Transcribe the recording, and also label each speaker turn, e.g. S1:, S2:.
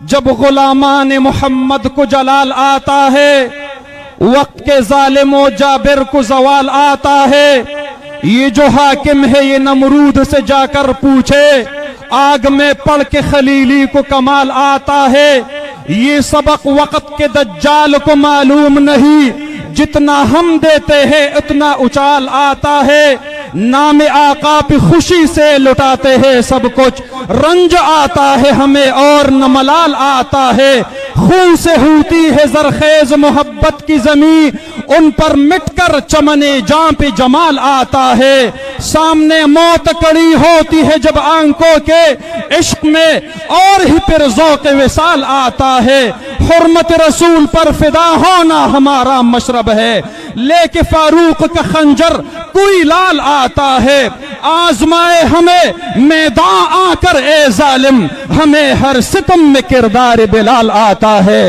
S1: جب غلامان محمد کو جلال آتا ہے، وقت کے ظالم و جابر کو زوال آتا ہے۔ یہ جو حاکم ہے یہ نمرود سے جا کر پوچھے، آگ میں پڑھ کے خلیلی کو کمال آتا ہے۔ یہ سبق وقت کے دجال کو معلوم نہیں، جتنا ہم دیتے ہیں اتنا اچال آتا ہے۔ نام آقا پہ خوشی سے لٹاتے ہیں سب کچھ، رنج آتا ہے ہمیں اور نہ ملال آتا ہے۔ خون سے ہوتی ہے زرخیز محبت کی زمین، ان پر مٹ کر چمنے جاں پہ جمال آتا ہے۔ سامنے موت کڑی ہوتی ہے جب آنکھوں کے، عشق میں اور ہی پھر ذوق وصال آتا ہے۔ حرمت رسول پر فدا ہونا ہمارا مشرب ہے، لے کے فاروق کا خنجر کوئی لال آتا ہے۔ آزمائے ہمیں میدان آ کر اے ظالم، ہمیں ہر ستم میں کردار بلال آتا ہے۔